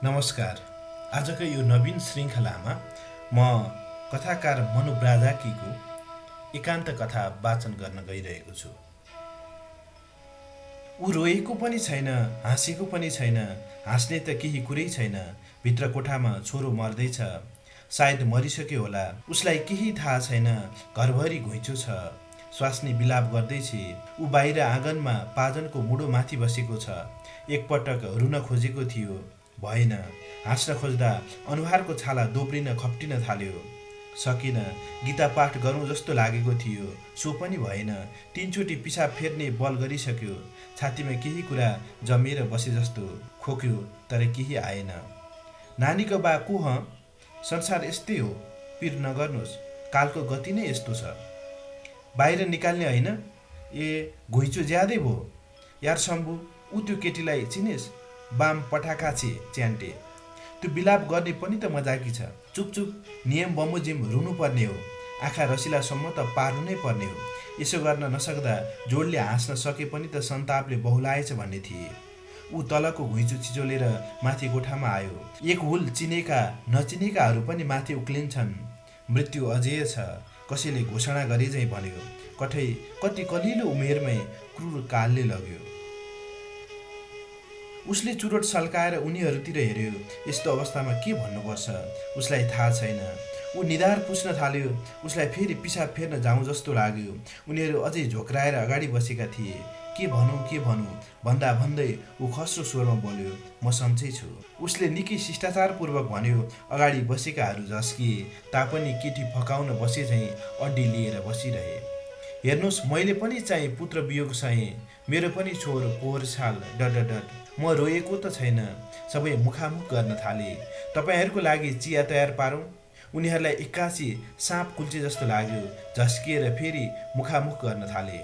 नमस्कार। आजको यो नवीन श्रृङ्खलामा म कथाकार मनु ब्राजाकीको एकान्त कथा वाचन गर्न गइरहेको छु। ऊ रोएको पनि छैन, हाँसेको पनि छैन, हाँस्ने त केही कुरै छैन। भित्र कोठामा छोरो मर्दैछ, सायद मरिसक्यो होला, उसलाई केही थाहा छैन। घरभरि घुइँचो छ, स्वास्नी बिलाप गर्दैछे। ऊ बाहिर आँगनमा पाजनको मुडो माथि बसेको छ। एकपटक रुन खोजेको थियो, भएन। हाँस्न खोज्दा अनुहारको छाला दोब्रिन खप्टिन थाल्यो। सकिन। गीता पाठ गरौँ जस्तो लागेको थियो, सो पनि भएन। तीनचोटि पिसाब फेर्ने बल गरिसक्यो। छातीमा केही कुरा जमेर बसे जस्तो खोक्यो, तर केही आएन। नानीको बा को हँ? संसार यस्तै हो, पिर नगर्नुहोस्, कालको गति नै यस्तो छ। बाहिर निकाल्ने होइन? ए घुइँचो ज्यादै भयो यार शम्भु, ऊ त्यो केटीलाई चिनेस्? बाम पठाका छे च्यान्टे। त्यो बिलाप गर्ने पनि त मजाकी छ। चुप चुप, नियम बमोजिम रुनुपर्ने हो। आँखा रसिलासम्म त पार्नु नै पर्ने हो। यसो गर्न नसक्दा जोडले हाँस्न सके पनि त सन्तापले बहुलाएछ भन्ने थिए। ऊ तलको घुइँचो छिचोलेर माथि कोठामा आयो। एक हुल चिनेका नचिनेकाहरू पनि माथि उक्लिन्छन्। मृत्यु अजेय छ, कसैले घोषणा गरे झैँ भन्यो। कति कलिलो उमेरमै क्रूर कालले लग्यो। उसले चुरोट सल्काएर उनीहरूतिर हेऱ्यो। यस्तो अवस्थामा के भन्नुपर्छ उसलाई थाहा छैन। ऊ निधार पुछ्न थाल्यो। उसलाई फेरि पिसाब फेर्न जाउँ जस्तो लाग्यो। उनीहरू अझै झोक्राएर अगाडि बसेका थिए। के भनौँ भन्दा भन्दै ऊ खस्रो स्वरमा बोल्यो, म सन्चै छु। उसले निकै शिष्टाचारपूर्वक भन्यो। अगाडि बसेकाहरू झस्किए तापनि केटी फकाउन बसे झैँ अड्डी लिएर बसिरहे। हेर्नुहोस्, मैले पनि चाहिँ पुत्र वियोग सहेँ। मेरो पनि छोर पोहोर साल डट। म रोएको त छैन। सबै मुखामुख गर्न थाले। तपाईँहरूको लागि चिया तयार पारौँ? उनीहरूलाई एक्कासी साँप कुल्चे जस्तो लाग्यो। झस्किएर फेरि मुखामुख गर्न थाले।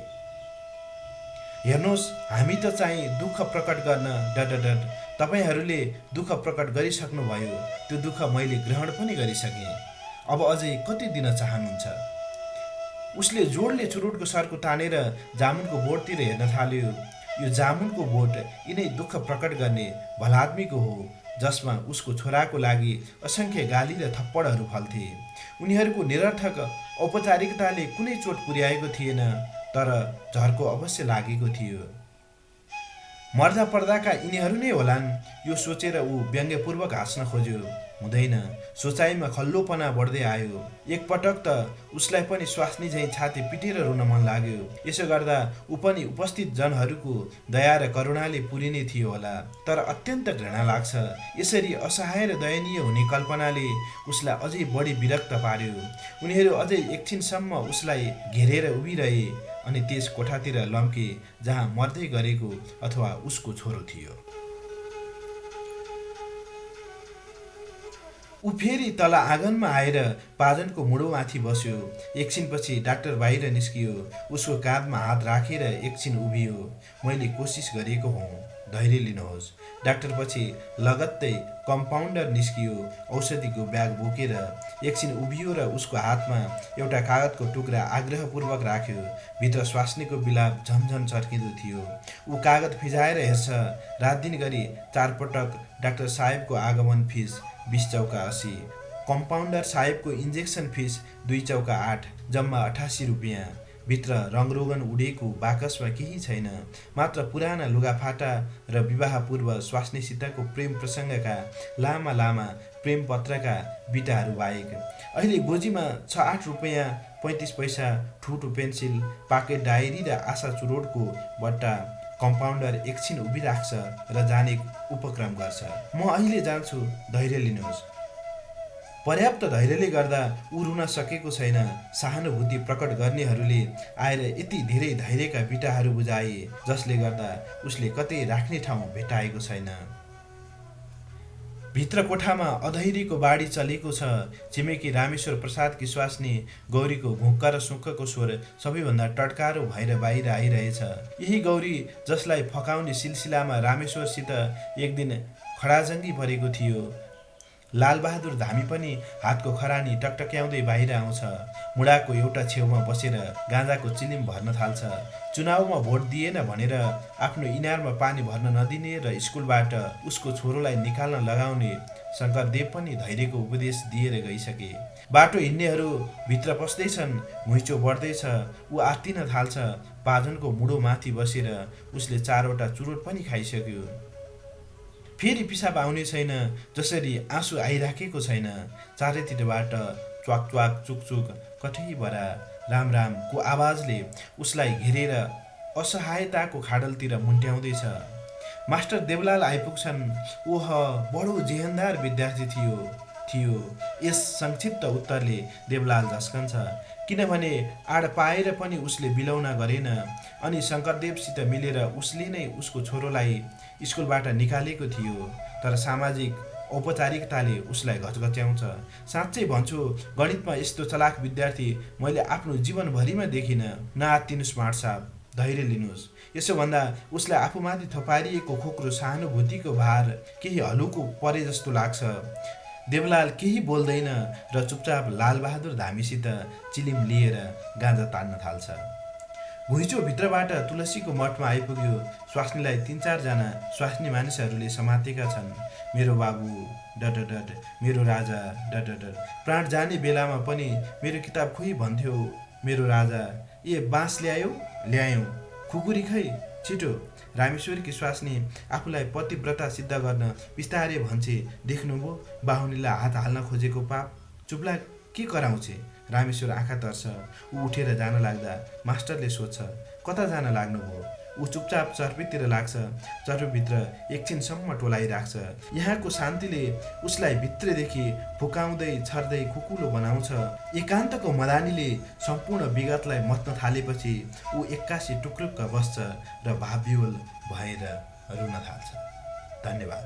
हेर्नुहोस्, हामी त चाहिँ दुःख प्रकट गर्न डट। तपाईँहरूले दुःख प्रकट गरिसक्नुभयो। त्यो दुःख मैले ग्रहण पनि गरिसकेँ। अब अझै कति दिन चाहनुहुन्छ? उसले जोडले चुरोटको सर्को तानेर जामुनको बोटतिर हेर्न थाल्यो। यो जामुनको बोट यिनै दुःख प्रकट गर्ने भलाद्मीको हो, जसमा उसको छोराको लागि असङ्ख्य गाली र थप्पडहरू फल्थे। उनीहरूको निरर्थक औपचारिकताले कुनै चोट पुर्याएको थिएन, तर झर्को अवश्य लागेको थियो। मर्दा पर्दाका यिनीहरू नै होलान्, यो सोचेर ऊ व्यङ्ग्यपूर्वक हाँस्न खोज्यो। हुँदैन। सोचाइमा खल्लोपना बढ्दै आयो। एकपटक त उसलाई पनि स्वास्नी झैँ छाती पिटेर रुन मन लाग्यो। यसो गर्दा ऊ पनि उपस्थित जनहरूको दया र करुणाले पुरिने थियो होला। तर अत्यन्त घृणा लाग्छ। यसरी असहाय र दयनीय हुने कल्पनाले उसलाई अझै बढी विरक्त पार्यो। उनीहरू अझै एकछिनसम्म उसलाई घेरेर उभिरहे अनि त्यस कोठातिर लम्के जहाँ मर्दै गरेको अथवा उसको छोरो थियो। ऊ फेरि तल आँगनमा आएर पाजनको मुडोमाथि बस्यो। एकछिनपछि डाक्टर बाहिर निस्कियो। उसको काँधमा हात राखेर एकछिन उभियो। मैले कोसिस गरेको हुँ, धैर्य लिनुहोस्। डाक्टरपछि लगत्तै कम्पाउन्डर निस्कियो, औषधिको ब्याग बोकेर। एकछिन उभियो र उसको हातमा एउटा कागतको टुक्रा आग्रहपूर्वक राख्यो। भित्र स्वास्नीको बिलाप झन्झन चर्किँदो थियो। ऊ कागत फिजाएर हेर्छ। रातदिन गरी 4 पटक डाक्टर साहेबको आगमन फिस 20 चौका 80, कम्पाउन्डर साहेबको इन्जेक्सन फिस 2 चौका 8, जम्मा 88 रुपियाँ। भित्र रङरोगन उडेको बाकसमा केही छैन, मात्र पुराना लुगाफाटा र विवाहपूर्व स्वास्नीसितको प्रेम प्रसङ्गका लामा लामा प्रेम पत्रका बिटाहरू बाहेक। अहिले गोजीमा 6-8 रुपियाँ 35 पैसा, ठुटो पेन्सिल, पाकेट डायरी र आशा चुरोटको बट्टा। कम्पाउन्डर एकछिन उभिराख्छ र जाने उपक्रम गर्छ। म अहिले जान्छु, धैर्य लिनुहोस्। पर्याप्त धैर्यले गर्दा ऊ रुन सकेको छैन। सहानुभूति प्रकट गर्नेहरूले आएर यति धेरै धैर्यका बिटाहरू बुझाए, जसले गर्दा उसले कतै राख्ने ठाउँ भेटाएको छैन। भित्र कोठामा अधैर्यको बाढी चलेको छ। छिमेकी रामेश्वर प्रसादकी स्वास्नी गौरीको घुक्क र सुक्खको स्वर सबैभन्दा टड्कारो भएर बाहिर आइरहेछ। यही गौरी जसलाई फकाउने सिलसिलामा रामेश्वरसित एक दिन खडाजङ्गी परेको थियो। लालबहादुर धामी पनि हातको खरानी टकटक्याउँदै बाहिर आउँछ। मुढाको एउटा छेउमा बसेर गाँजाको चिलिम भर्न थाल्छ। चुनावमा भोट दिएन भनेर आफ्नो इनारमा पानी भर्न नदिने र स्कुलबाट उसको छोरोलाई निकाल्न लगाउने शङ्करदेव पनि धैर्यको उपदेश दिएर गइसके। बाटो हिँड्नेहरू भित्र पस्दैछन्, घुइँचो बढ्दैछ। ऊ आत्तिन थाल्छ। पाजनको मुढो माथि बसेर उसले 4वटा चुरोट पनि खाइसक्यो। फेरि पिसाब आउने छैन, जसरी आँसु आइराखेको छैन। चारैतिरबाट च्वाक च्वाक चुकचुक कठैबरा राम रामको आवाजले उसलाई घेरेर असहायताको खाडलतिर मुन्ट्याउँदैछ। मास्टर देवलाल आइपुग्छन्। ओह, बडो जेहेन्दार विद्यार्थी थियो। यस संक्षिप्त उत्तरले देवलाल झस्कन्छ, किनभने आड पाएर पनि उसले बिलौना गरेन। अनि शङ्करदेवसित मिलेर उसले नै उसको छोरोलाई स्कुलबाट निकालेको थियो। तर सामाजिक औपचारिकताले उसलाई घचघच्याउँछ। साँच्चै भन्छु, गणितमा यस्तो चलाक विद्यार्थी मैले आफ्नो जीवनभरिमा देखिनँ। नआत्तिनुस् स्मार्ट साहब, धैर्य लिनुहोस्। यसो भन्दा उसलाई आफूमाथि थपारिएको खोक्रो सहानुभूतिको भार केही हलुको परे जस्तो लाग्छ। देवलाल केही बोल्दैन र चुपचाप लालबहादुर धामीसित चिलिम लिएर गाँजा तान्न थाल्छ। घुइँचो भित्रबाट तुलसीको मठमा आइपुग्यो। स्वास्नीलाई 3-4 जना स्वास्नी मानिसहरूले समातेका छन्। मेरो बाबु डट, मेरो राजा डट। प्राण जाने बेलामा पनि मेरो किताब खोइ भन्थ्यो। मेरो राजा, ए बाँस ल्यायौ? खुकुरी खै, छिटो। रामेश्वरकी स्वास्नी आफूलाई पतिव्रता सिद्ध गर्न बिस्तारै भन्छे। देख्नुभयो बाहुनीलाई हात हाल्न खोजेको पाप? चुप्ला, के कराउँछे? रामेश्वर आँखा तर्छ। ऊ उठेर जान लाग्दा मास्टरले सोध्छ, कता जान लाग्नुभयो? ऊ चुपचाप चर्पीतिर लाग्छ। चर्पीभित्र एकछिनसम्म टोलाइराख्छ। यहाँको शान्तिले उसलाई भित्रदेखि फुकाउँदै छर्दै खुकुलो बनाउँछ। एकान्तको मदानीले सम्पूर्ण विगतलाई मत्न थालेपछि ऊ एक्कासी टुक्रुक्क बस्छ र भावविह्वल भएर रुन थाल्छ। धन्यवाद।